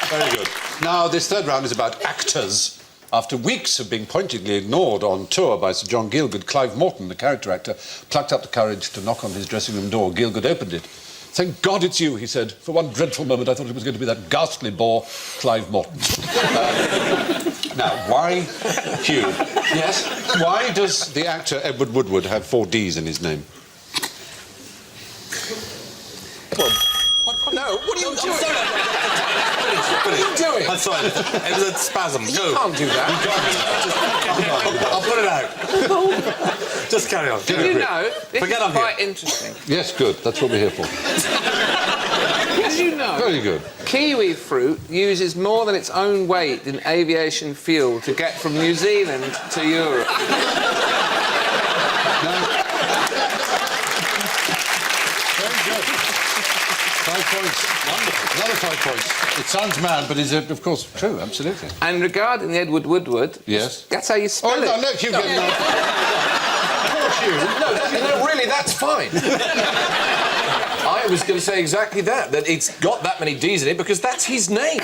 Very good. Now, this third round is about actors. After weeks of being pointedly ignored on tour by Sir John Gielgud, Clive Morton, the character actor, plucked up the courage to knock on his dressing room door. Gielgud opened it. "Thank God it's you," he said. "For one dreadful moment, I thought it was going to be that ghastly bore, Clive Morton." Now, why, Hugh? Yes? Why does the actor Edward Woodward have 4 Ds in his name? No, what are you doing? What are you doing? I'm sorry. It was a spasm. You can't do that. I'll put it out. Just carry on. Did you know? This Forget is I'm quite here. interesting. Yes, good. That's what we're here for. Did you know? Very good. Kiwi fruit uses more than its own weight in aviation fuel to get from New Zealand to Europe. Very good. 5 points. Wonderful. Another 5 points. It sounds mad, but is it, of course, true, absolutely. And regarding Edward Woodward... Yes? That's how you spell Oh, it. no, let Hugh get it. No, really, that's fine. I was going to say exactly that it's got that many D's in it because that's his name.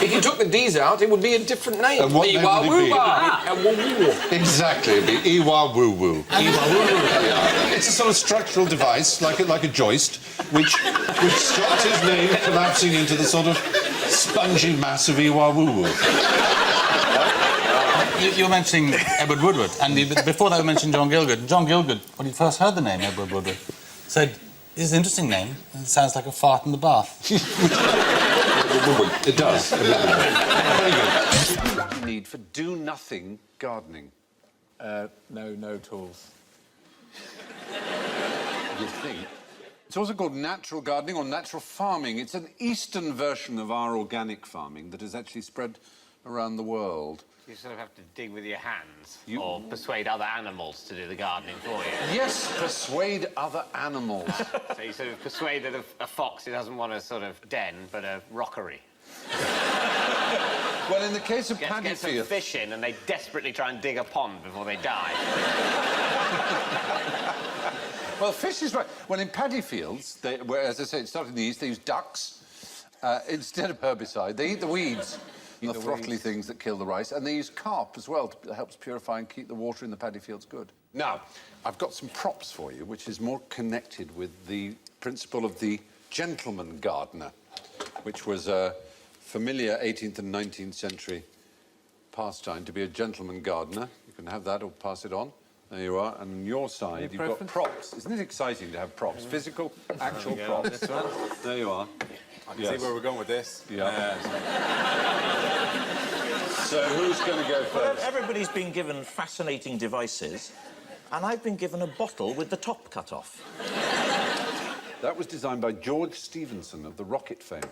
If you took the D's out, it would be a different name. And what name would it be? Be? Exactly, it'd be Iwa-woo-woo. It's a sort of structural device, like a joist, which stops his name collapsing into the sort of spongy mass of Iwa-woo-woo. You were mentioning Edward Woodward, and before that we mentioned John Gielgud. John Gielgud, when he first heard the name Edward Woodward, said, "This is an interesting name. It sounds like a fart in the bath." It does. Very good. Need for do-nothing gardening. No tools. You think? It's also called natural gardening or natural farming. It's an Eastern version of our organic farming that has actually spread around the world. You sort of have to dig with your hands or persuade other animals to do the gardening for you. Yes, persuade other animals. So you sort of persuade that a fox who doesn't want a sort of den, but a rockery. Well, in the case of Get some Paddyfield... fish in and they desperately try and dig a pond before they die. Well, fish is right. Well, in paddy fields, where, as I say, it started in the East, they use ducks instead of herbicide. They eat the weeds. The throttly things that kill the rice, and they use carp as well to helps purify and keep the water in the paddy fields good. Now, I've got some props for you, which is more connected with the principle of the gentleman gardener, which was a familiar 18th and 19th century pastime, to be a gentleman gardener. You can have that or pass it on. There you are, and on your side, you've got props. Isn't it exciting to have props? Physical, actual props. This one. There you are. I can see where we're going with this. Yeah. So who's going to go first? Everybody's been given fascinating devices, and I've been given a bottle with the top cut off. That was designed by George Stephenson of the rocket fame.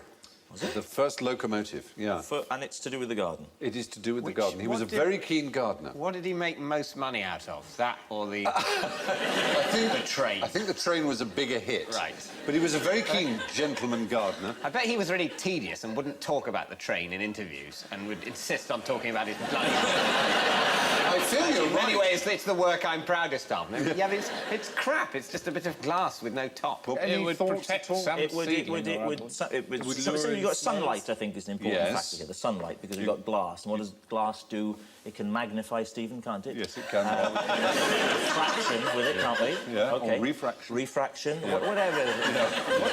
Was it? The first locomotive, yeah. And it's to do with the garden. It is to do with the garden. He was a very keen gardener. What did he make most money out of? That or the train? I think the train was a bigger hit. Right. But he was a very keen gentleman gardener. I bet he was really tedious and wouldn't talk about the train in interviews and would insist on talking about his bloody... I feel you're In many ways, it's the work I'm proudest of. Yeah, but it's crap. It's just a bit of glass with no top. It would protect some You've got sunlight, I think, is an important Yes. factor here. The sunlight, because we've got glass. And what does glass do? It can magnify, Stephen, can't it? Yes, it can. Refraction with it, can't we? Yeah, Okay. or refraction. Refraction, whatever.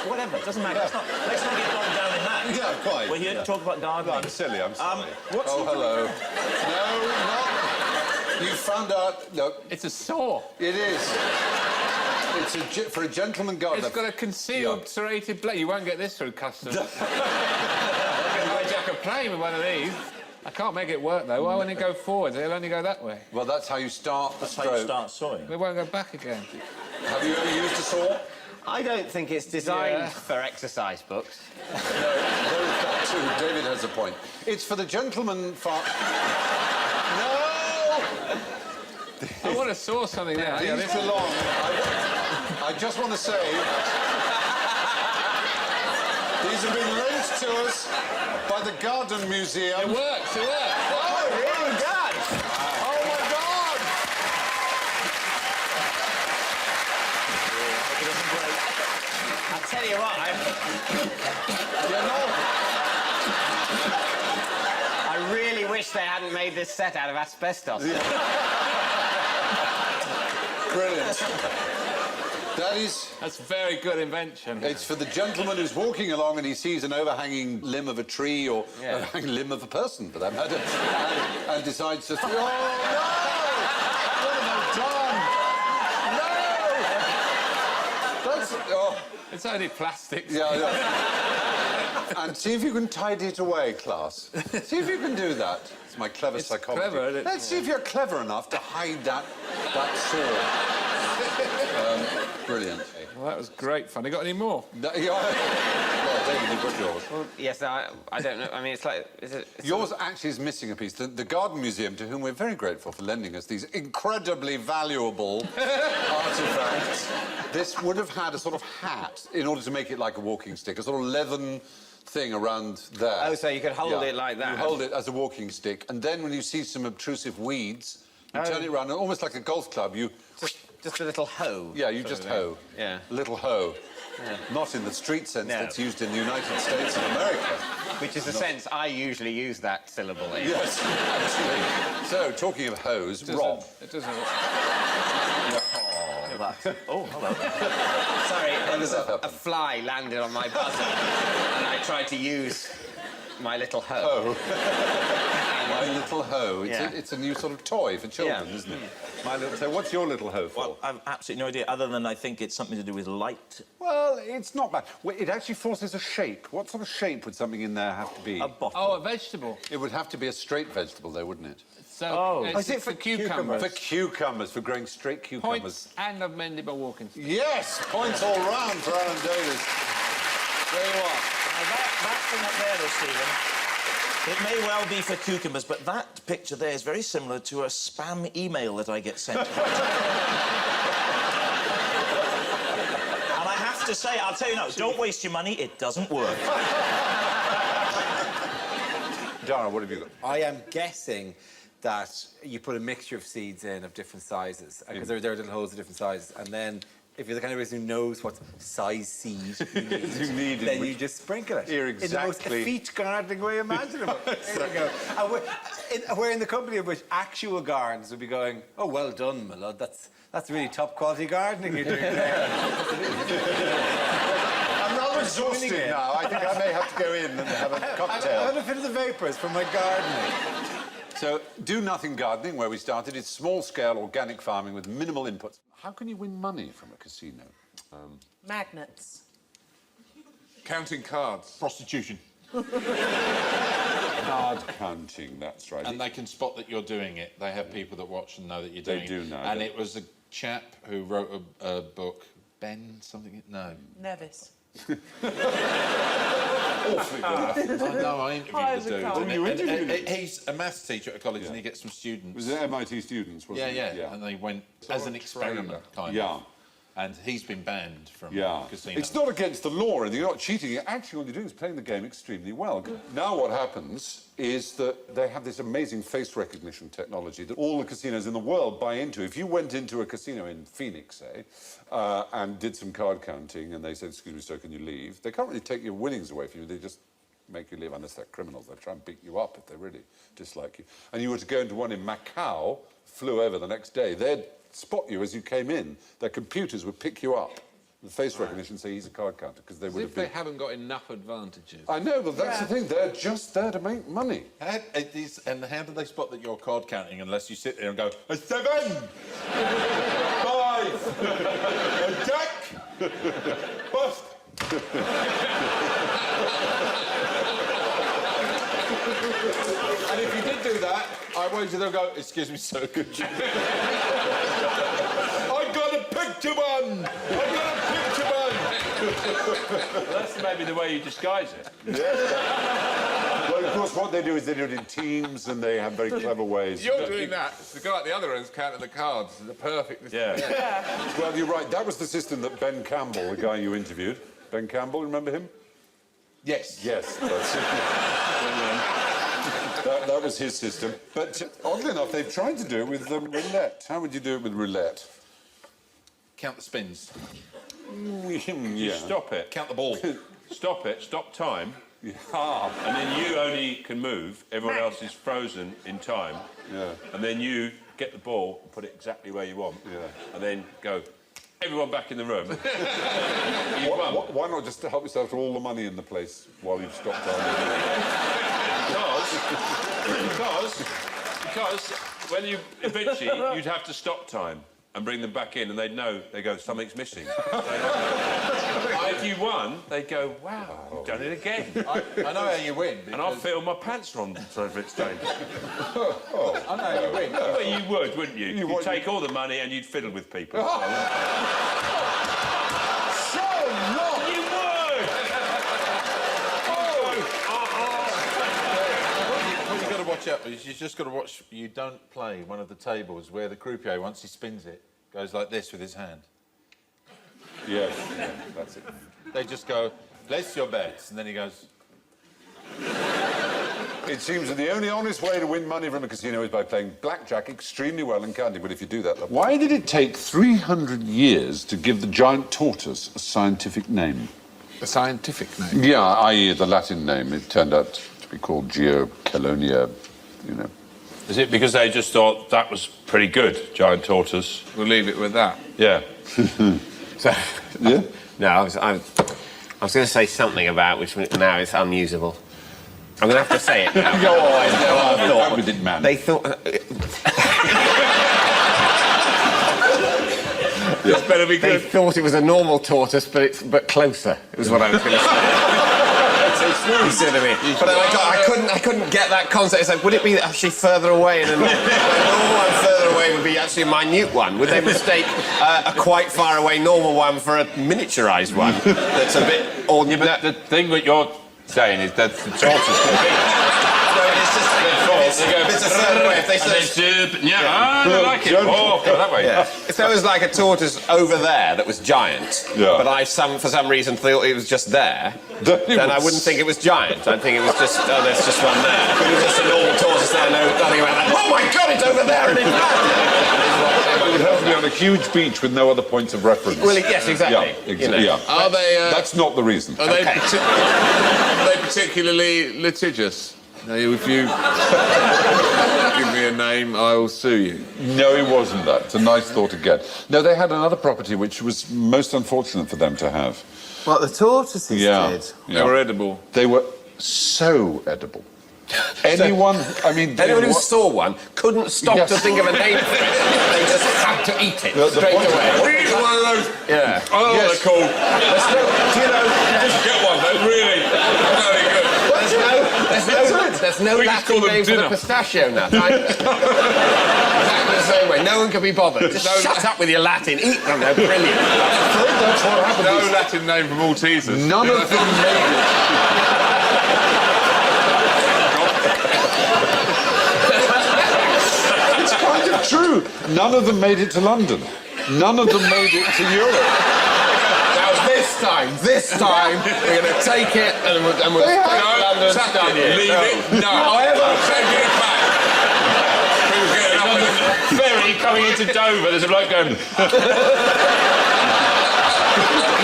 Whatever, it doesn't matter. Let's not get bogged down in that. Yeah, quite. We're here to talk about gardening. I'm silly, I'm sorry. what's Oh, he hello. No, not... You found out... No, It's a saw. it is. It's for a gentleman gardener. It's got a concealed serrated blade. You won't get this through customs. I can hijack a plane with one of these. I can't make it work, though. Why won't it go forwards? It'll only go that way. Well, that's how you start the That's how you stroke. start sawing. It won't go back again. Have you ever used a saw? I don't think it's designed Yeah. for exercise books. No, very fair too. David has a point. It's for the gentleman No! I want to saw something now. These belong. I just want to say... These have been lent to us by the Garden Museum. It works, it works. Oh, really? God! Oh, my God! I'll tell you what, You know... they hadn't made this set out of asbestos. Brilliant. That is... That's a very good invention. It's for the gentleman who's walking along and he sees an overhanging limb of a tree or overhanging limb of a person, for that matter, and decides to... Oh, no! What have I done? No! That's... Oh. It's only plastic. Yeah. And see if you can tidy it away, class. See if you can do that. It's my clever psychology. Clever, isn't it? Let's see if you're clever enough to hide that sword. Brilliant. Well, that was great fun. You got any more? No, well, David, you've got yours. Well, yes, I don't know. I mean, it's like... Yours actually is missing a piece. The Garden Museum, to whom we're very grateful for lending us these incredibly valuable artefacts, this would have had a sort of hat in order to make it like a walking stick, a sort of leathern thing around there. Oh, so you could hold it like that? You hold it as a walking stick, and then when you see some obtrusive weeds, you turn it around, and almost like a golf club, you... Just a little hoe. Yeah, you just hoe. Yeah. A little hoe. Yeah. Not in the street sense No. that's used in the United States of America. Which is the sense I usually use that syllable in. Yes, absolutely. So, talking of hoes, Rob. It doesn't... Oh, hello. Sorry, does that happen? a fly landed on my buzzer and I tried to use my little hoe. My little hoe. Yeah. It's a new sort of toy for children, Yeah. isn't it? My little... So what's your little hoe for? Well, I've absolutely no idea, other than I think it's something to do with light. Well, it's not bad. Well, it actually forces a shape. What sort of shape would something in there have to be? A bottle. Oh, a vegetable. It would have to be a straight vegetable, though, wouldn't it? So Is it for for cucumbers? For cucumbers, for growing straight cucumbers. Points and I've mended my walking stick. Yes! Points all round for Alan Davis. There you are. Now that thing up there, though, Stephen, it may well be for cucumbers, but that picture there is very similar to a spam email that I get sent. And I have to say, I'll tell you now, don't waste your money, it doesn't work. Dara, what have you got? I am guessing that you put a mixture of seeds in of different sizes, because there are little holes of different sizes, and then if you're the kind of person who knows what size seed you need, You need it, then which- you just sprinkle it. Here, In the most exactly. effete gardening way imaginable. There you go. And we're in the company of which actual gardens would be going, oh, well done, my lad, that's really top quality gardening you're doing there. I'm rather exhausted it. now. I think I may have to go in and have a I'm cocktail. having a fit of the vapours from my gardening. So, do nothing gardening, where we started, is small-scale organic farming with minimal inputs. How can you win money from a casino? Magnets. Counting cards. Prostitution. Card counting, that's right. And they can spot that you're doing it. They have people that watch and know that you're They doing do it. know, And don't it was a chap who wrote a book, Ben something, no. Nevis. Awfully good. No, I interviewed Hi, the as a dude. car. and- You and- interviewed and he's a maths teacher at a college and he gets some students. Was it MIT students, wasn't Yeah, it? yeah, and they went as an experiment, kind Yeah. of. And he's been banned from Yeah. casinos. It's not against the law, and you're not cheating. Actually, all you're doing is playing the game extremely well. Now what happens is that they have this amazing face recognition technology that all the casinos in the world buy into. If you went into a casino in Phoenix, say, and did some card counting, and they said, excuse me, sir, can you leave? They can't really take your winnings away from you. They just make you leave, unless they're criminals. They try and beat you up if they really dislike you. And you were to go into one in Macau, flew over the next day, they'd spot you as you came in. Their computers would pick you up. The face recognition say he's a card counter, because they As would if have they been... haven't got enough advantages. I know, but that's the thing. They're just there to make money. And how do they spot that you're card counting unless you sit there and go, a 7, 5, a jack, bust. And if you did do that, I wager they'll go, excuse me, sir, could you... I got a picture one! I got a picture one! Well, that's maybe the way you disguise it. Well, of course, what they do is they do it in teams, and they have very clever ways. You're doing that. The guy at the other end's counting the cards. The perfect... Yeah. Well, you're right. That was the system that Ben Campbell, the guy you interviewed. Ben Campbell, remember him? Yes. Yes, that's it. That was his system. But oddly enough, they've tried to do it with roulette. How would you do it with roulette? Count the spins. Yeah. Stop it. Count the ball. Stop it, stop time, And then you only can move. Everyone else is frozen in time. Yeah. And then you get the ball and put it exactly where you want. Yeah. And then go, everyone back in the room. You won. Why not just help yourself to all the money in the place while you've stopped time? Because when you eventually you'd have to stop time and bring them back in, and they'd know. They go, something's missing. If you won, they'd go, wow, you've done it again. I know how you win. And I'll feel my pants are on for exchange. I know how you win. Well, you would, wouldn't you? You'd take all the money and you'd fiddle with people. So long! You would! What you've got to watch out is you've just got to watch. You don't play one of the tables where the croupier, once he spins it, goes like this with his hand. Yes, yeah, that's it. They just go, place your bets, and then he goes. It seems that the only honest way to win money from a casino is by playing blackjack extremely well and counting. But if you do that... Why did it take 300 years to give the giant tortoise a scientific name? A scientific name? Yeah, i.e. the Latin name. It turned out to be called Geochelonia, you know. Is it because they just thought that was pretty good, giant tortoise? We'll leave it with that. Yeah. So, Yeah? no, I was going to say something about which now is unusable. I'm going to have to say it now. Go on, go with it, man. They thought... It's better be They good. thought it was a normal tortoise, but closer, was what I was going to say. You see what I mean? But I couldn't get that concept. It's like, would it be actually further away? And then the normal one further away would be actually a minute one. Would they mistake a quite far away normal one for a miniaturised one that's a bit ordinary? But the thing that you're saying is that the tortoise could be. No, it's just it's a certain way. If they said I like it. Oh, go that way. yeah. If there was like a tortoise over there that was giant, Yeah. but I for some reason thought it was just there, then I wouldn't think it was giant. I'd think it was just there's just one there. If it was just a normal tortoise there, nothing about that. Oh my God, it's over there and it's there. It would have to be on a huge beach with no other points of reference. Well, yes, exactly. Yeah, yeah. Are they... That's not the reason. Are they, Okay. are they particularly litigious? Now, if you give me a name, I will sue you. No, it wasn't that. It's a nice thought again. No, they had another property which was most unfortunate for them to have. What the tortoises did. Yeah. They were edible. They were so edible. Anyone, I mean... Anyone who saw one couldn't stop Yes. to think of a name for it. They just had to eat it The straight point- away. One of those. Yeah. I know what they're called. Do you know? Just get one. They're really very good. There's no We just call Latin them name for the dinner. pistachio nut. Exactly the same way. No one can be bothered. Just shut up with your Latin. Eat them. They're brilliant. That's what happened. No Latin name for Maltesers. None of them made it. It's kind of true. None of them made it to London. None of them made it to Europe. Now this time, we're going to take it and we'll They take had- London Tuck stuff it. here. Leave it. No. However, Take it back. People getting up on the ferry coming into Dover. There's a bloke going.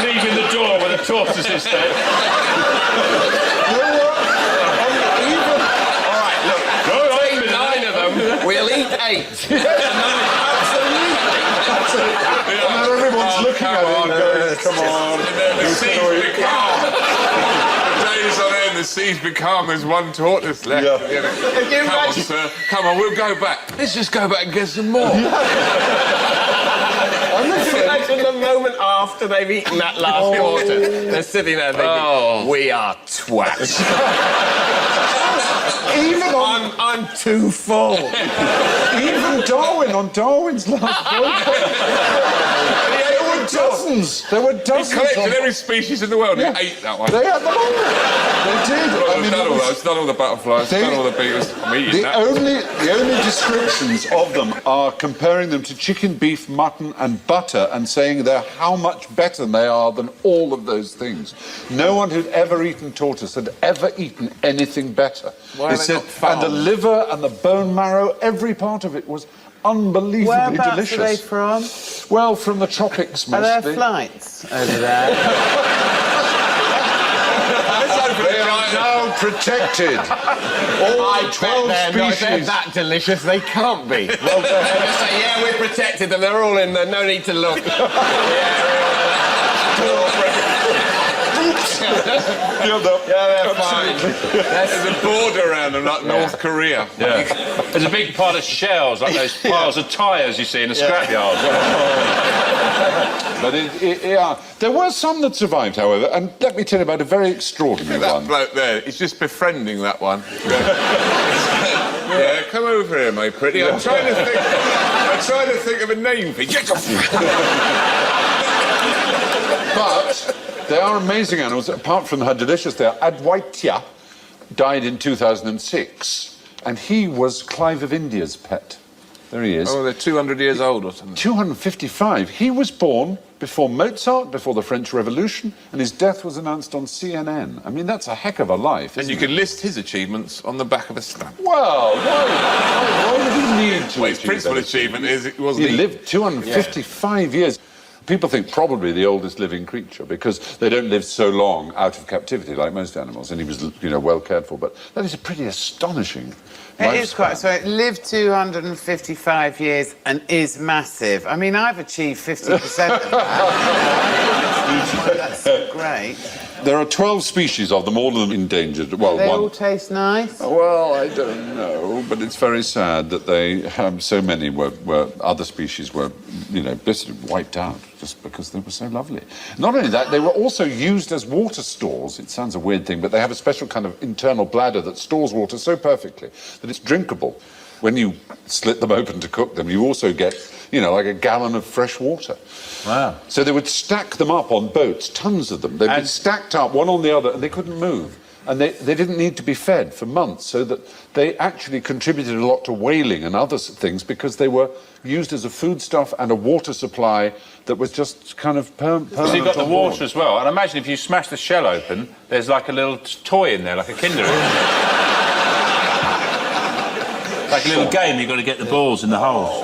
Leaving the door where the tortoise is dead. take 9 of them, we'll eat 8. And everyone's looking at it and going, come on. The seas become... The days on end, the seas become there's one tortoise left. Yeah. You know. Come on, sir. Come on, we'll go back. Let's just go back and get some more. Imagine the moment after they've eaten that last quarter. They're sitting there thinking, we are twats. Even on, I'm too full. even Darwin, on Darwin's last boat. There were dozens. There were He dozens. collected of- every species in the world Yeah. and ate that one. They had them all. They did. It's done all those, done all the butterflies, They- done all the beetles. I'm eating The that. only descriptions of them are comparing them to chicken, beef, mutton, and butter, and saying they're how much better they are than all of those things. No one who'd ever eaten tortoise had ever eaten anything better. Why are they not and the farmed? liver and the bone marrow, every part of it was unbelievably Whereabouts delicious. are they from? Well, from the tropics Are there mostly. flights over there? Let's hope They are now protected. All 12 They're species. that delicious, they can't be. Well, they just say, yeah, we're protected, and they're all in there, no need to look. Killed them. Yeah, they're fine. There's a border around them, like North Korea. Yeah. There's a big pile of shells, like those piles of tyres you see in a scrapyard. But there were some that survived, however, and let me tell you about a very extraordinary That one. bloke there, he's just befriending that one. Yeah, come over here, my pretty. I'm trying to think of a name for you. But they are amazing animals, apart from how delicious they are. Adwaita died in 2006, and he was Clive of India's pet. There he is. Oh, they're 200 years old or something. 255. He was born before Mozart, before the French Revolution, and his death was announced on CNN. I mean, that's a heck of a life, And isn't you it? can list his achievements on the back of a stamp. Well, why would he need to Well, his achieve principal that achievement achievement? is it wasn't He lived 255 years. People think probably the oldest living creature because they don't live so long out of captivity like most animals, and he was, well cared for. But that is a pretty astonishing. It is lifespan. quite. So it lived 255 years and is massive. I mean, I've achieved 50% of that. That's great. There are 12 species of them, all of them endangered. Well, They one. all taste nice. Well, I don't know, but it's very sad that they so many were other species were, basically wiped out just because they were so lovely. Not only that, they were also used as water stores. It sounds a weird thing, but they have a special kind of internal bladder that stores water so perfectly that it's drinkable. When you slit them open to cook them, you also get, like a gallon of fresh water. Wow. So they would stack them up on boats, tons of them. They'd be stacked up one on the other, and they couldn't move. And they didn't need to be fed for months, so that they actually contributed a lot to whaling and other things because they were used as a foodstuff and a water supply that was just kind of permanent. So you've got the on board. water as well. And imagine if you smash the shell open, there's like a little toy in there, like a Kinder. Like a little game, you've got to get the balls in the holes.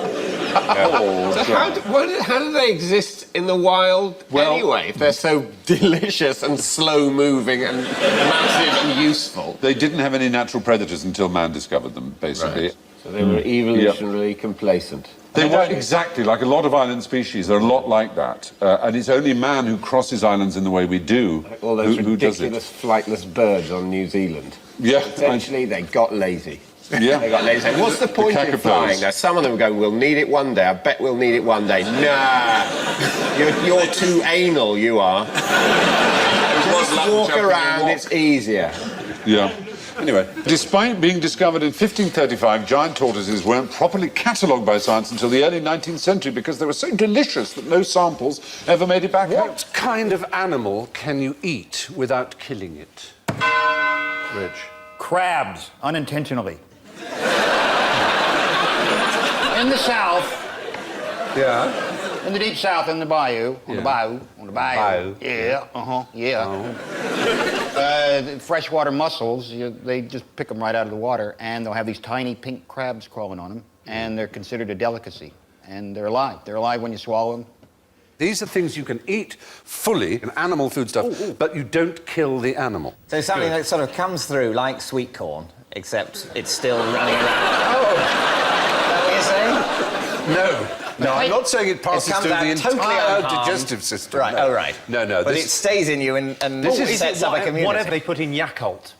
So how do they exist in the wild anyway, if they're so delicious and slow-moving and massive and useful? They didn't have any natural predators until man discovered them, basically. Right. So they were evolutionarily complacent. They were exactly like a lot of island species. They're a lot like that. And it's only man who crosses islands in the way we do All those who does it. ridiculous flightless birds on New Zealand. Yeah. Essentially, they got lazy. Yeah. They got lazy. What's the point in caterpillars. flying? Now, some of them go, we'll need it one day. I bet we'll need it one day. Nah. You're too anal, you are. Just walk around, it's easier. Yeah. Anyway, despite being discovered in 1535, giant tortoises weren't properly catalogued by science until the early 19th century because they were so delicious that no samples ever made it back home. What kind of animal can you eat without killing it? Rich. Crabs, unintentionally. In the south, Yeah. in the deep south, in the bayou, on the bayou. Bayou. Yeah. Freshwater mussels, they just pick them right out of the water, and they'll have these tiny pink crabs crawling on them, and they're considered a delicacy. And they're alive. They're alive when you swallow them. These are things you can eat fully, an animal foodstuff, but you don't kill the animal. So something that sort of comes through like sweet corn, except it's still running around. Oh! Is that what you're saying? No. No, I'm not saying it passes comes through out the totally entire unharmed. digestive system. Right, No. oh, right. No, But it stays in you and sets up a community. Whatever they put in Yakult.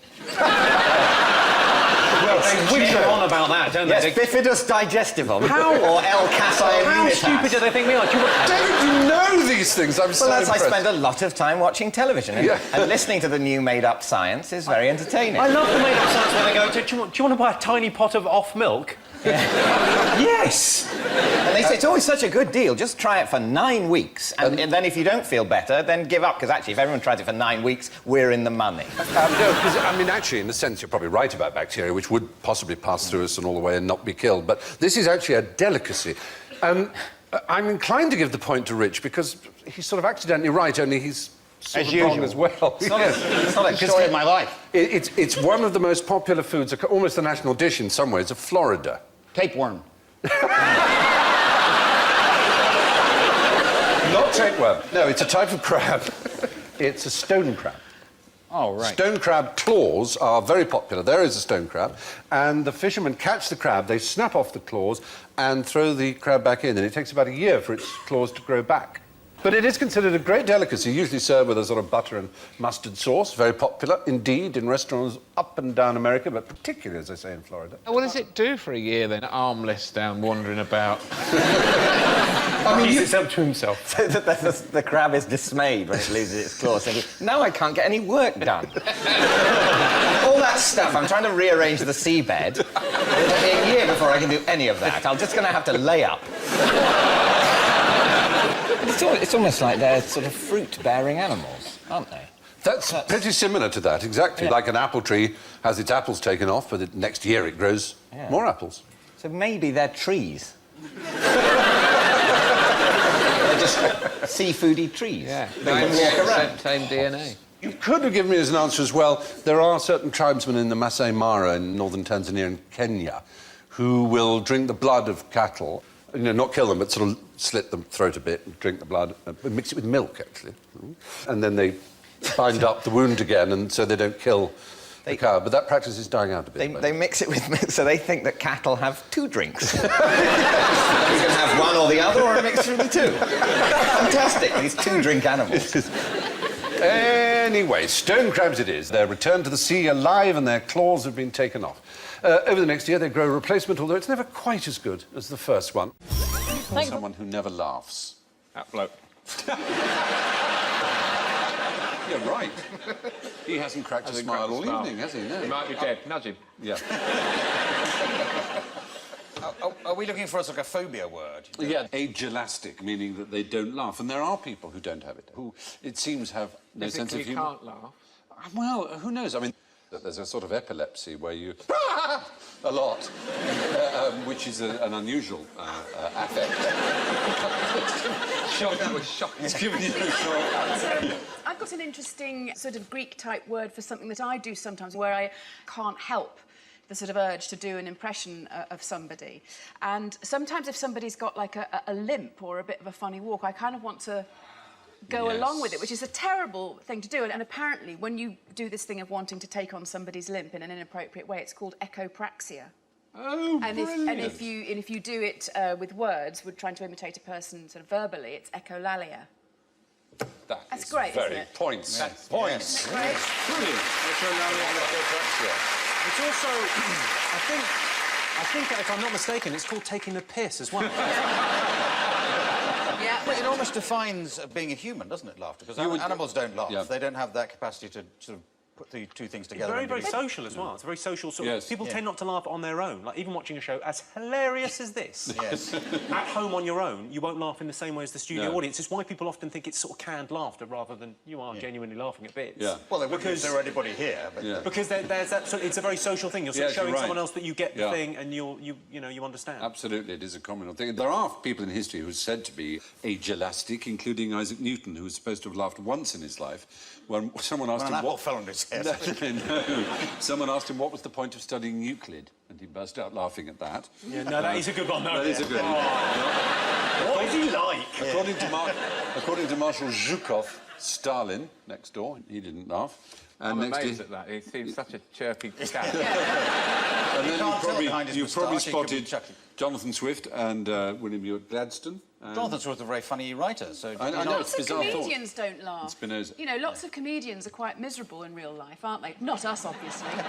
Well, They whitter on about that, don't yes, they? bifidus digestivum. How- Or L. casei How immunitas. stupid do they think we are? Don't you know these things? I'm so Well, that's, I impressed. spend a lot of time watching television, and listening to the new made-up science is very entertaining. I love the made-up science where they go, do you want to buy a tiny pot of off milk? Yes! And they say it's always such a good deal. Just try it for 9 weeks. And then if you don't feel better, then give up. Because actually, if everyone tries it for 9 weeks, we're in the money. No, because, I mean, actually, in a sense, you're probably right about bacteria, which would possibly pass through us and all the way and not be killed. But this is actually a delicacy. I'm inclined to give the point to Rich because he's sort of accidentally right, only he's sort As of wrong usual. as well. It's not a story of my life. It's one of the most popular foods, almost a national dish in some ways, of Florida. Tapeworm. Not tapeworm. No, it's a type of crab. It's a stone crab. Oh, right. Stone crab claws are very popular. There is a stone crab, and the fishermen catch the crab, they snap off the claws and throw the crab back in, and it takes about a year for its claws to grow back. But it is considered a great delicacy, usually served with a sort of butter and mustard sauce. Very popular, indeed, in restaurants up and down America, but particularly, as I say, in Florida. What does it do for a year then, armless down, wandering about? I mean, It's up to himself. the crab is dismayed when it loses its claws, thinking, now I can't get any work done. All that stuff, I'm trying to rearrange the seabed. It'll be a year before I can do any of that. I'm just going to have to lay up. It's almost like they're sort of fruit-bearing animals, aren't they? That's pretty similar to that, exactly. Yeah. Like an apple tree has its apples taken off, but the next year it grows more apples. So maybe they're trees. They're just seafoody trees. Yeah, They can walk around. same DNA. You could have given me as an answer as well. There are certain tribesmen in the Masai Mara in northern Tanzania and Kenya who will drink the blood of cattle. You know, not kill them, but sort of slit the throat a bit and drink the blood, mix it with milk, actually. And then they bind up the wound again, and so they don't kill the cow. But that practice is dying out a bit. They mix it with milk, so they think that cattle have two drinks. You can have one or the other, or a mixture of the two. Fantastic, these two-drink animals. Anyway, stone crabs it is. They're returned to the sea alive and their claws have been taken off. Over the next year, they grow a replacement, although it's never quite as good as the first one. Someone who never laughs. That bloke. You're right. He hasn't cracked a smile all evening, has he? No. He might be dead. Nudge him. Yeah. Are we looking for a sort of phobia word? Yeah, agelastic, meaning that they don't laugh. And there are people who don't have it, who, it seems, have no sense of Physically humour. can't laugh. Well, who knows? I mean, there's a sort of epilepsy where you... a lot, which is an unusual affect. Shock, that was shocking. It's giving you a shock. I've got an interesting sort of Greek-type word for something that I do sometimes where I can't help the sort of urge to do an impression of somebody. And sometimes if somebody's got like a limp or a bit of a funny walk, I kind of want to go along with it, which is a terrible thing to do. And apparently, when you do this thing of wanting to take on somebody's limp in an inappropriate way, it's called echopraxia. Oh, and if you do it with words, we're trying to imitate a person sort of verbally, it's echolalia. That's great, very isn't it? points. That's points. Isn't that great? Brilliant. It's also, I think, if I'm not mistaken, it's called taking the piss as well. Yeah. Well, it almost defines being a human, doesn't it, laughter? Because animals don't laugh. Yeah. They don't have that capacity to sort of put the two things together. Very, and very do it. social as well. It's a very social sort Yes. of... People Yeah. tend not to laugh on their own. Like, even watching a show as hilarious as this. Yes. At home on your own, you won't laugh in the same way as the studio No. audience. It's why people often think it's sort of canned laughter rather than you are genuinely laughing at bits. Yeah. Well, they wouldn't if there were anybody here. But Yeah. Because there's that sort it's a very social thing. You're sort of Yes, you're showing right. someone else that you get the Yeah. thing and you understand. Absolutely, it is a communal thing. There are people in history who are said to be age-elastic, including Isaac Newton, who was supposed to have laughed once in his life. When someone asked When him an apple what... fell on his head. No. Someone asked him what was the point of studying Euclid, and he burst out laughing at that. Yeah, no, that is a good one, though. That is a good one. What is he like? According to Marshal Zhukov, Stalin, next door, he didn't laugh. And I'm next amazed to, at that. He seems such a chirpy cat. and then can't tell behind his you've probably moustache, he could be spotted chuckling. Jonathan Swift and William Ewart Gladstone. Jonathan Swift a very funny writer, so... I know, Lots it's of bizarre thought. comedians don't laugh. Spinoza. You know, lots of comedians are quite miserable in real life, aren't they? Not us, obviously. The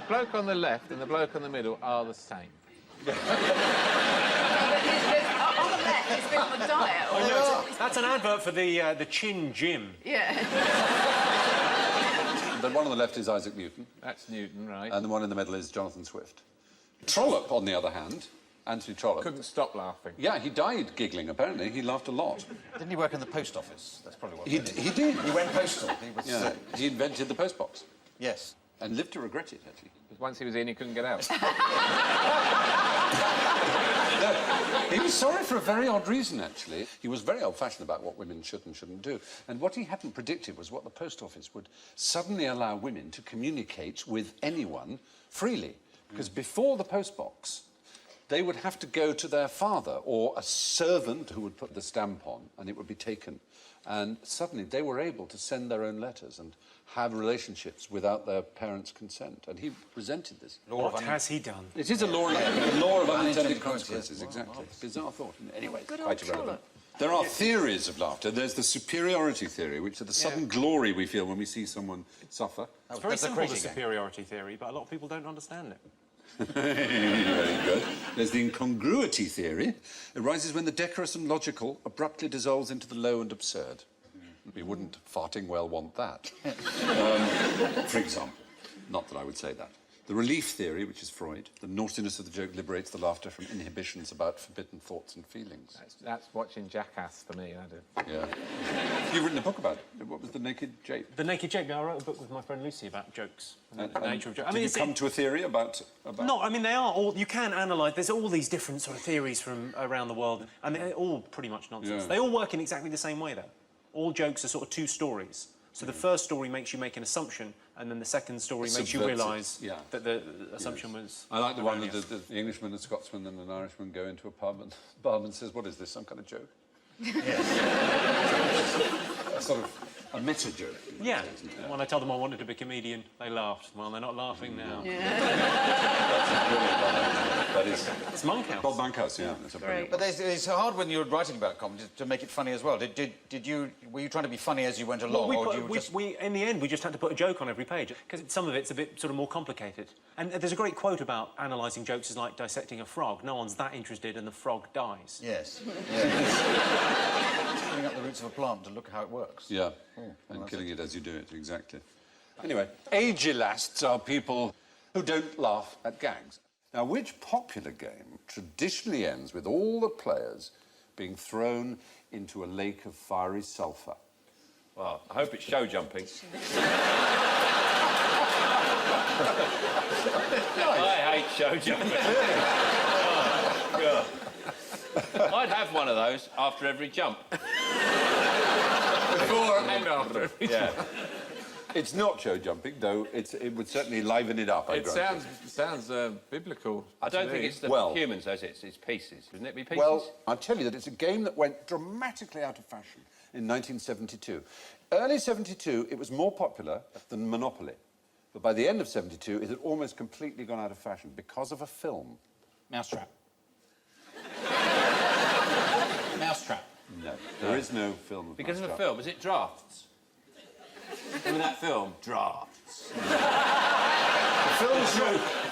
bloke on the left and the bloke on the middle are the same. On the left, he's been on a diet. That's an advert for the Chin Gym. Yeah. The one on the left is Isaac Newton. That's Newton, right? And the one in the middle is Jonathan Swift. Trollope, on the other hand, Anthony Trollope... Couldn't stop laughing. Yeah, he died giggling, apparently. He laughed a lot. Didn't he work in the post office? That's probably what He did. He went postal. He was... Yeah, he invented the postbox. yes. And lived to regret it, actually. Because once he was in, he couldn't get out. He was sorry for a very odd reason, actually. He was very old-fashioned about what women should and shouldn't do. And what he hadn't predicted was what the post office would suddenly allow women to communicate with anyone freely. Because before the postbox, they would have to go to their father or a servant who would put the stamp on, and it would be taken. And suddenly they were able to send their own letters and have relationships without their parents' consent, and he resented this. What has he done? It is a law of unintended consequences, exactly. Bizarre thought. Anyway, Good quite old irrelevant. Trollope. There are theories of laughter. There's the superiority theory, which is the sudden glory we feel when we see someone suffer. It's very simple, the superiority theory, but a lot of people don't understand it. Very good. There's the incongruity theory. It arises when the decorous and logical abruptly dissolves into the low and absurd. We wouldn't, farting well, want that. For example. Not that I would say that. The relief theory, which is Freud. The naughtiness of the joke liberates the laughter from inhibitions about forbidden thoughts and feelings. That's watching Jackass for me, I do. Yeah. You've written a book about it. What was The Naked Jape? The Naked Jape, I wrote a book with my friend Lucy about jokes. And the nature of jokes. Did you come to a theory about... No, I mean, they are all... You can analyse... There's all these different sort of theories from around the world, and they're all pretty much nonsense. Yeah. They all work in exactly the same way, though. All jokes are sort of two stories. So the first story makes you make an assumption, and then the second story makes you realise that the assumption was... I like the one that the Englishman, a Scotsman and an Irishman go into a pub and the barman says, what is this, some kind of joke? A sort of a meta joke. Yeah. When I told them I wanted to be a comedian, they laughed. Well, they're not laughing now. That is... It's Monkhouse. Bob Monkhouse, yeah. That's a brilliant But it's hard when you're writing about comedy to make it funny as well. Were you trying to be funny as you went along, in the end, we just had to put a joke on every page, because some of it's a bit sort of more complicated. And there's a great quote about analysing jokes is like dissecting a frog. No one's that interested, and the frog dies. Yes. Pulling up the roots of a plant to look how it works. Yeah, and killing it as you do it, exactly. Anyway, agelasts are people who don't laugh at gags. Now, which popular game traditionally ends with all the players being thrown into a lake of fiery sulphur? Well, I hope it's show jumping. I hate show jumping. Oh, God. I'd have one of those after every jump. Before and after. Yeah. It's not show jumping, though. It would certainly liven it up. It sounds biblical. I don't think it's the humans, as it's pieces. Wouldn't it be pieces? Well, I'll tell you that it's a game that went dramatically out of fashion in 1972. Early 72, it was more popular than Monopoly. But by the end of 72, it had almost completely gone out of fashion because of a film. Mousetrap. Mousetrap. No, there is no film of Because of a Mousetrap. film. Is it Drafts? Remember that film? Drafts.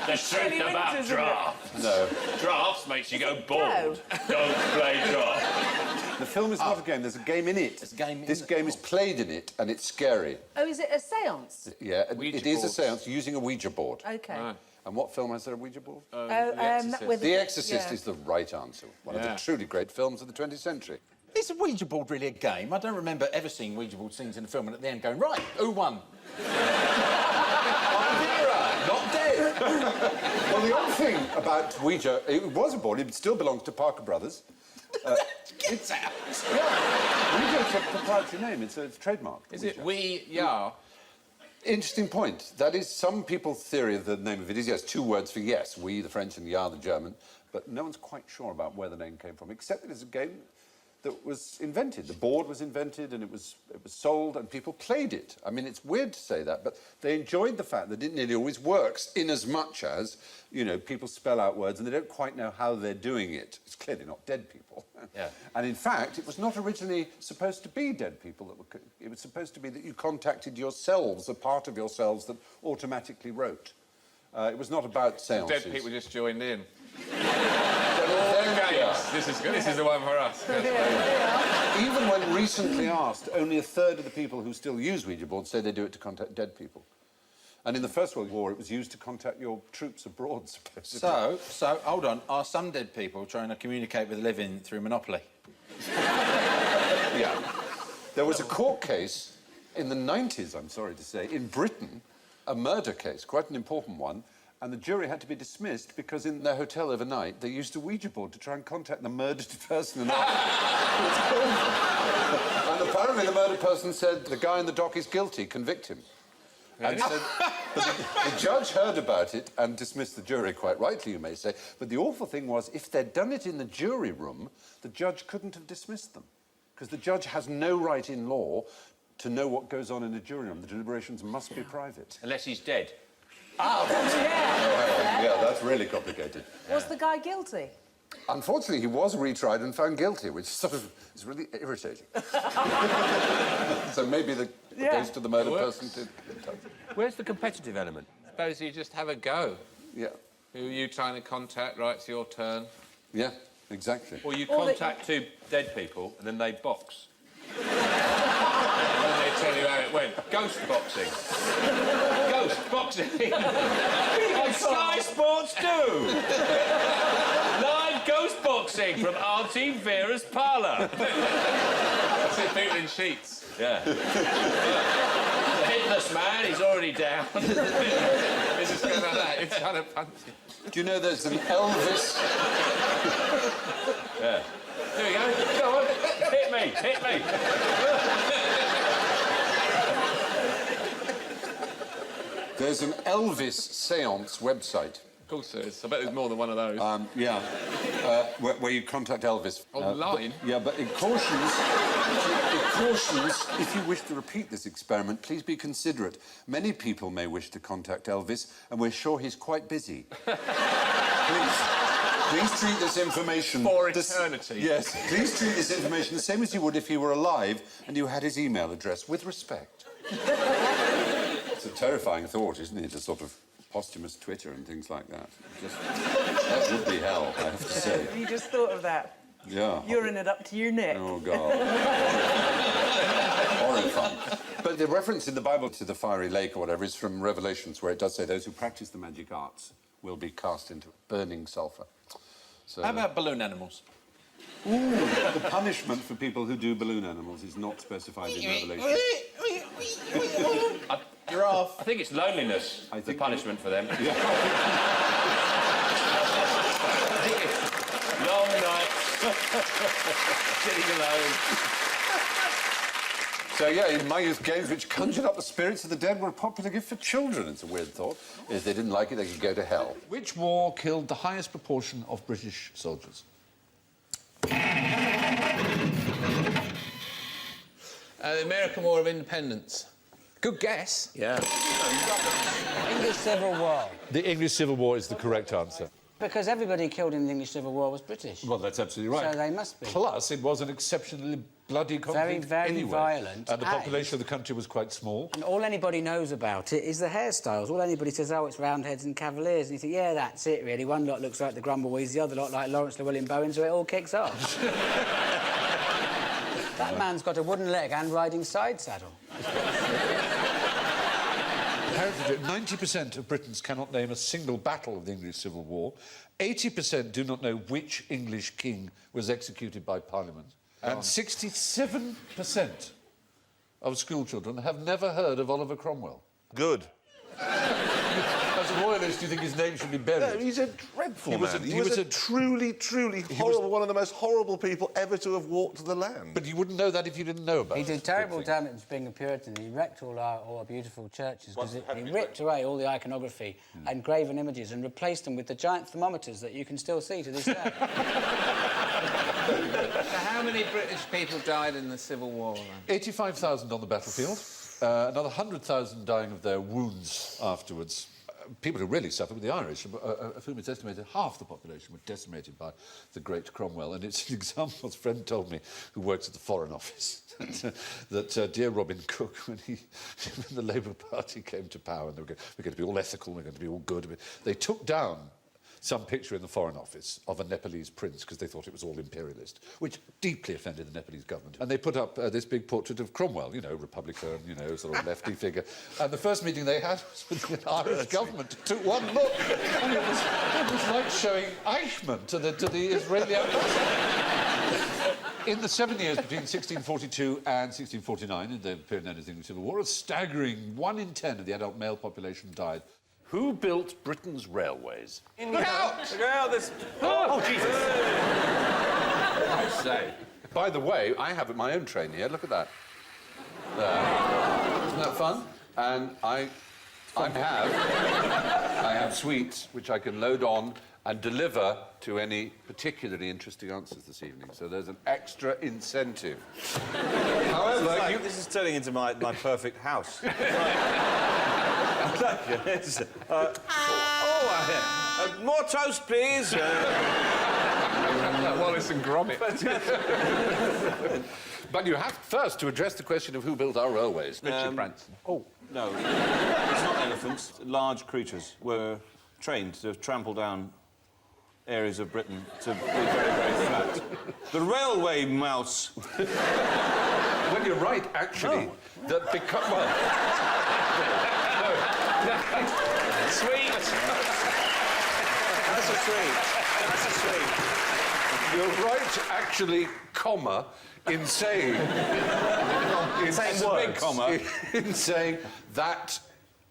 The truth about drafts. No. Drafts makes you go bored. Don't play drafts. The film is not a game, there's a game in it. This game is played in it, and it's scary. Oh, is it a séance? Yeah, it is a séance using a Ouija board. OK. And what film has there a Ouija board? The Exorcist is the right answer. One of the truly great films of the 20th century. Is a Ouija board really a game? I don't remember ever seeing Ouija board scenes in a film and at the end going, right, who won? Not dead. Well, the odd thing about Ouija, it was a board, it still belongs to Parker Brothers. Get out! Yeah. Ouija is a proprietary name, it's a trademark. Is it We-Ya? Interesting point. That is some people's theory of the name of it is, yes, two words for yes, we, the French, and ya, the German, but no one's quite sure about where the name came from, except that it's a game that was invented. The board was invented and it was sold and people played it. I mean, it's weird to say that, but they enjoyed the fact that it nearly always works in as much as, you know, people spell out words and they don't quite know how they're doing it. It's clearly not dead people. Yeah. And in fact, it was not originally supposed to be dead people. It was supposed to be that you contacted yourselves, a part of yourselves that automatically wrote. It was not about seances. Dead people just joined in. This is good. This is the one for us. Even when recently asked, only a third of the people who still use Ouija boards say they do it to contact dead people. And in the First World War, it was used to contact your troops abroad, supposedly. So, hold on. Are some dead people trying to communicate with the living through Monopoly? Yeah. There was a court case in the 90s, I'm sorry to say, in Britain, a murder case, quite an important one, and the jury had to be dismissed because in their hotel overnight they used a Ouija board to try and contact the murdered person. And apparently the murdered person said, the guy in the dock is guilty, convict him. And said, but the judge heard about it and dismissed the jury, quite rightly, you may say. But the awful thing was, if they'd done it in the jury room, the judge couldn't have dismissed them. Because the judge has no right in law To know what goes on in a jury room, the deliberations must be private. Unless he's dead. Yeah, that's really complicated. Was the guy guilty? Unfortunately, he was retried and found guilty, which sort of is really irritating. So maybe the ghost of the murdered person did. Where's the competitive element? Suppose you just have a go. Yeah. Who are you trying to contact? Right, it's your turn. Yeah, exactly. Or you contact two dead people and then they box. And then they tell you how it went. Ghost boxing. Ghost boxing. Like Sky Sports do. Live ghost boxing from Auntie Vera's parlour. That's it, people in sheets. Yeah. The headless man, he's already down. It's just going like that. It's trying to punch him. Do you know there's an Elvis... Yeah. There we go. Go on. Hit me. Hit me. There's an Elvis seance website. Of course there is. I bet there's more than one of those. Where you contact Elvis. Online? But it cautions, if you wish to repeat this experiment, please be considerate. Many people may wish to contact Elvis, and we're sure he's quite busy. Please treat this information... For eternity. Yes, please treat this information the same as you would if he were alive and you had his email address, with respect. It's a terrifying thought, isn't it? A sort of posthumous Twitter and things like that. That would be hell, I have to say. You just thought of that. Yeah. You're in it up to your neck. Oh, God. Horrifying. But the reference in the Bible to the fiery lake or whatever is from Revelations, where it does say those who practice the magic arts will be cast into burning sulphur. So, How about balloon animals? the punishment for people who do balloon animals is not specified in Revelation. You're off. I think it's loneliness, the punishment for them. Yeah. I think it's long nights, sitting alone. So, yeah, in my youth, games which conjured up the spirits of the dead were a popular gift for children. It's a weird thought. If they didn't like it, they could go to hell. Which war killed the highest proportion of British soldiers? The American War of Independence. Good guess. Yeah. English Civil War. The English Civil War is the correct answer. Because everybody killed in the English Civil War was British. Well, that's absolutely right. So they must be. Plus, it was an exceptionally bloody conflict very anyway. violent. And the population of the country was quite small. And all anybody knows about it is the hairstyles. All anybody says, oh, it's Roundheads and Cavaliers. And you think, yeah, that's it, really. One lot looks like the Grumbleweeds, the other lot like Lawrence Llewellyn Bowen, so it all kicks off. That man's got a wooden leg and riding side saddle. Apparently, 90% of Britons cannot name a single battle of the English Civil War. 80% do not know which English king was executed by Parliament. And 67% of schoolchildren have never heard of Oliver Cromwell. Good. As a royalist, do you think his name should be buried? No, he's a dreadful man. He was a truly, truly horrible, one of the most horrible people ever to have walked the land. But you wouldn't know that if you didn't know about He it. did terrible damage being a Puritan. He wrecked all our beautiful churches because he ripped away all the iconography and graven images and replaced them with the giant thermometers that you can still see to this day. So how many British people died in the Civil War, then? 85,000 on the battlefield, another 100,000 dying of their wounds afterwards. People who really suffered were the Irish, of whom it's estimated half the population were decimated by the great Cromwell. And it's an example, a friend told me, who works at the Foreign Office, that dear Robin Cook, when the Labour Party came to power, and we're going to be all ethical, we're going to be all good, they took down some picture in the Foreign Office of a Nepalese prince because they thought it was all imperialist, which deeply offended the Nepalese government. And they put up this big portrait of Cromwell, you know, Republican, you know, sort of lefty figure. And the first meeting they had was with the Irish government. It took one look, and it was like showing Eichmann to the Israeli ambassador. In the 7 years between 1642 and 1649, in the period known as the English Civil War, a staggering 1 in 10 of the adult male population died. Who built Britain's railways? Look out! Look out! There's... Oh, Jesus! I say. By the way, I have my own train here. Look at that. There. Isn't that fun? And I I have sweets which I can load on and deliver to any particularly interesting answers this evening. So there's an extra incentive. However, This is turning into my perfect house. More toast, please. Wallace and Gromit. But you have first to address the question of who built our railways. Richard Branson. Oh. No, it's not elephants. Large creatures were trained to trample down areas of Britain to be very, very flat. The railway mouse. Well, you're right, actually. That because... Well... Sweet. That's a treat. That's a treat. You're right, actually, comma, in saying... Saying words. Big comma. In saying that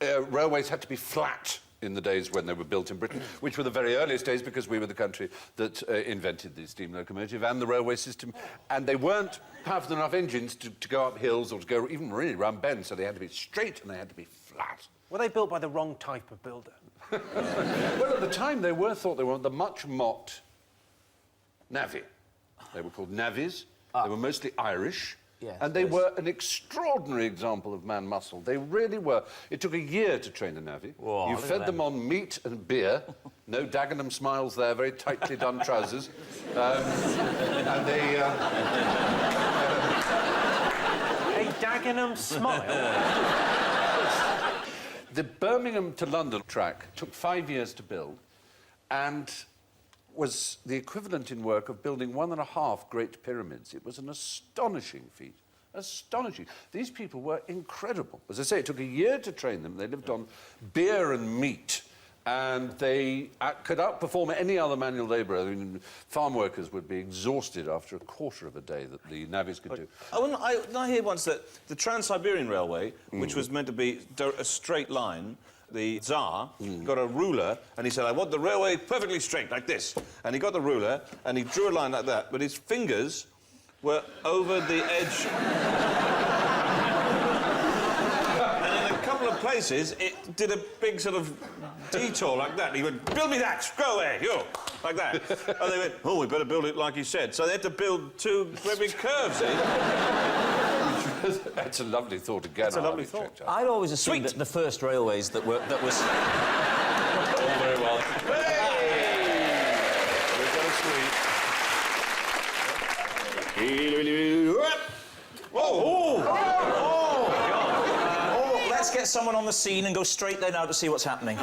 railways had to be flat in the days when they were built in Britain, which were the very earliest days because we were the country that invented the steam locomotive and the railway system. And they weren't powerful enough engines to go up hills or to go even really round bends, so they had to be straight and they had to be flat. Were they built by the wrong type of builder? Well, at the time, they thought they were the much-mocked navvy. They were called navvies. They were mostly Irish. Yes, and they were an extraordinary example of man muscle. They really were. It took a year to train a navvy. Whoa, you look fed at them on meat and beer. No Dagenham smiles there, very tightly done trousers. And they... A Dagenham smile? The Birmingham to London track took 5 years to build and was the equivalent in work of building 1.5 Great Pyramids. It was an astonishing feat. Astonishing. These people were incredible. As I say, it took a year to train them. They lived on beer and meat, and they could outperform any other manual labourer. I mean, farm workers would be exhausted after a quarter of a day that the navvies could do. I hear once that the Trans-Siberian Railway, which was meant to be a straight line, the Tsar got a ruler and he said, I want the railway perfectly straight, like this. And he got the ruler and he drew a line like that, but his fingers were over the edge. And in a couple of places, it did a big sort of detour like that. And he went, build me that, go away, you, like that. And they went, oh, we better build it like he said. So they had to build two very big curves, That's a lovely thought again. That's a lovely thought. I'd always assumed that the first railways that was... All very well. Hey! We've got a sweet. Oh! Let's get someone on the scene and go straight there now to see what's happening.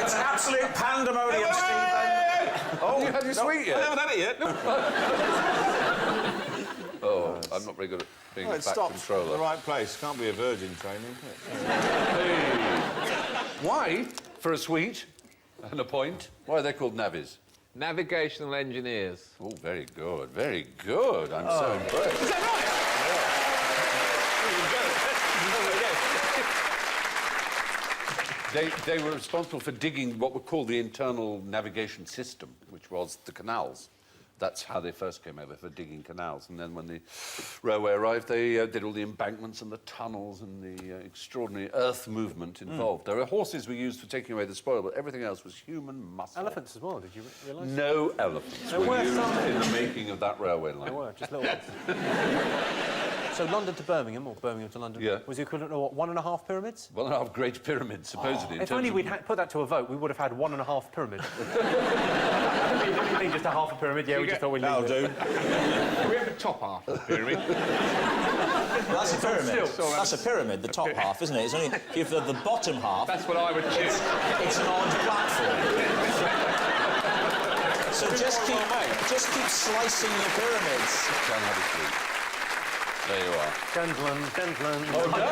It's absolute pandemonium, Stephen. Oh, you had your sweet yet? I haven't had it yet. Oh, I'm not very good at being a back controller. The right place. Can't be a virgin training, can it? Hey. Why, for a sweet and a point, why are they called navvies? Navigational engineers. Oh, very good, very good. I'm so impressed. Is that right? They were responsible for digging what were called the internal navigation system, which was the canals. That's how they first came over, for digging canals. And then when the railway arrived, they did all the embankments and the tunnels and the extraordinary earth movement involved. There were horses were used for taking away the spoil, but everything else was human muscle. Elephants as well, did you realise? No elephants There were were used some. in the making of that railway line. They were, just little ones. So London to Birmingham, or Birmingham to London, was the equivalent of what, 1.5 pyramids? 1.5 Great Pyramids, supposedly. If only we'd put that to a vote, we would have had 1.5 pyramids. I didn't mean just a half a pyramid, we just thought we'd leave it. We have the top half of the pyramid. That's a pyramid. That's a pyramid, the top half, isn't it? It's only if the bottom half... That's what I would choose. It's an odd platform. So just keep slicing your pyramids. There you are. Gentlemen. Oh, no!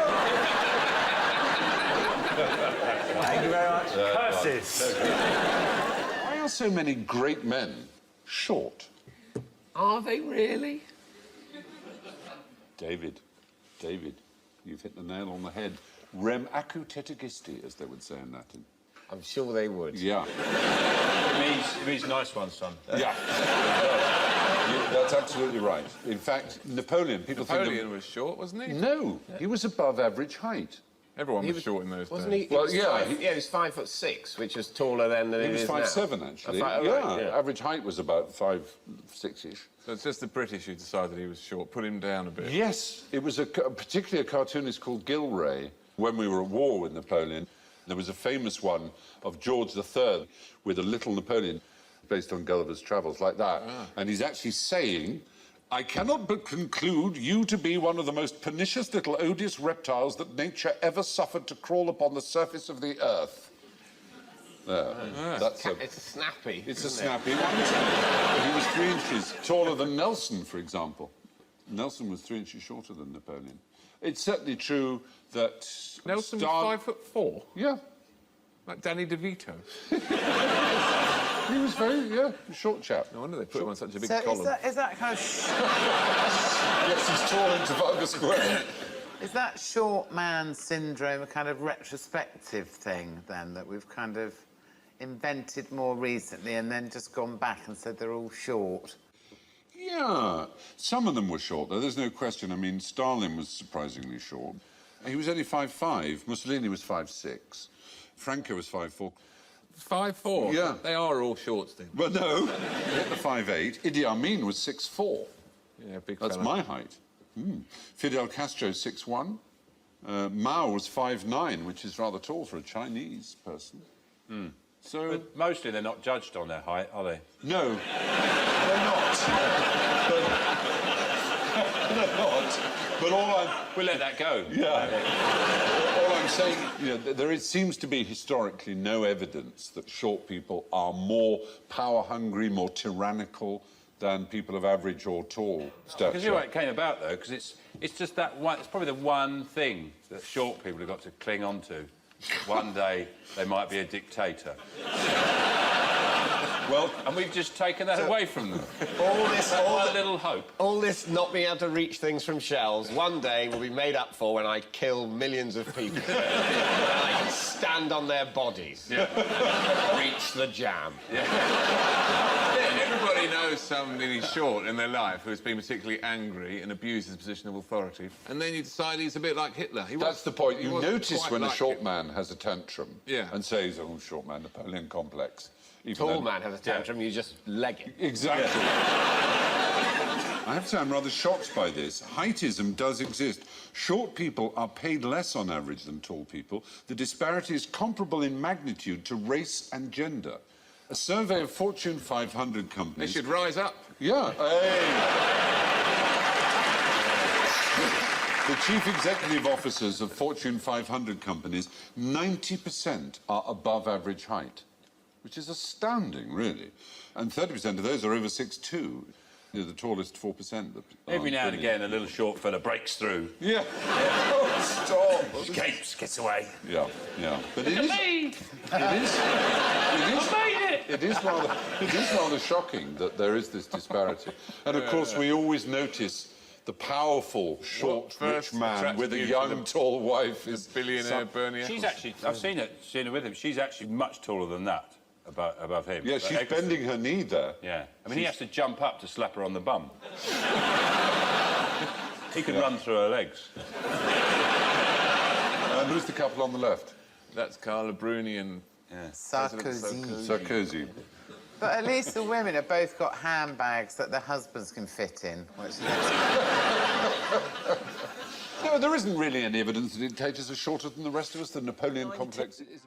Thank you very much. Curses. Why are so many great men short? Are they really? David, you've hit the nail on the head. Rem acu tetigisti, as they would say in Latin. I'm sure they would. Yeah. It means nice one, son. Yeah. That's absolutely right. In fact, Napoleon, people think... Napoleon was short, wasn't he? No, he was above average height. Everyone was short in those Wasn't days. he? Well, was yeah, he was 5'6", which is taller than He it was is now. 5'7", actually. Oh, right, yeah. Average height was about 5'6"-ish. So it's just the British who decided he was short, put him down a bit. Yes, it was particularly a cartoonist called Gilray. When we were at war with Napoleon, there was a famous one of George III with a little Napoleon based on Gulliver's Travels, like that. And he's actually saying, I cannot but conclude you to be one of the most pernicious little odious reptiles that nature ever suffered to crawl upon the surface of the earth. There. That's It's snappy. It's a isn't snappy it? one. He was 3 inches taller than Nelson, for example. Nelson was 3 inches shorter than Napoleon. It's certainly true that... Nelson was 5'4"? Yeah. Like Danny DeVito? He was very, short chap. No wonder they put him on such a big So column. is that kind of... Yes, he's tall in Trafalgar Square. Is that short man syndrome a kind of retrospective thing, then, that we've kind of invented more recently and then just gone back and said they're all short? Yeah. Some of them were short, though, there's no question. I mean, Stalin was surprisingly short. He was only 5'5". Mussolini was 5'6". Franco was 5'4". 5'4"? Yeah. They are all short, Steve. Well, no. He hit the 5'8". Idi Amin was 6'4". Yeah, big That's fella. my height. Fidel Castro, 6'1". Mao was 5'9", which is rather tall for a Chinese person. So... But mostly they're not judged on their height, are they? No. They're not. They're not. But all I'm... We'll let that go. Yeah. All I'm saying, there seems to be historically no evidence that short people are more power-hungry, more tyrannical than people of average or tall stature. Because you know what it came about, though, because it's just that one... It's probably the one thing that short people have got to cling on to. One day they might be a dictator. Well, and we've just taken that away from them. All a little hope. All this not being able to reach things from shells, one day will be made up for when I kill millions of people. And I can stand on their bodies. Reach the jam. Everybody knows somebody short in their life who's been particularly angry and abused his position of authority. And then you decide he's a bit like Hitler. That's the point. You notice when a short man has a tantrum Yeah. and says, oh, short man, Napoleon complex. Even Tall though- man has a tantrum, you just leg it. Exactly. I have to say, I'm rather shocked by this. Heightism does exist. Short people are paid less on average than tall people. The disparity is comparable in magnitude to race and gender. A survey of Fortune 500 They companies... should rise up. Yeah. Hey. The chief executive officers of Fortune 500 companies, 90% are above average height, which is astounding, really. And 30% of those are over 6'2". They're the tallest 4%. Every now and again, a little short fella breaks through. Yeah. Oh, stop. Escapes, gets away. Yeah, yeah. But it Look is... at me! It is rather shocking that there is this disparity. And, of course, we always notice the powerful, short, rich man with a young, tall wife is... Billionaire Bernie She's Ecclestone. actually... I've seen her with him. She's actually much taller than that, above him. Yeah, she's bending her knee there. Yeah. I mean, he has to jump up to slap her on the bum. He could run through her legs. And who's the couple on the left? That's Carla Bruni and... Sarkozy. Sarkozy. But at least the women have both got handbags that their husbands can fit in, which No, there isn't really any evidence that dictators are shorter than the rest of us. The Napoleon complex is...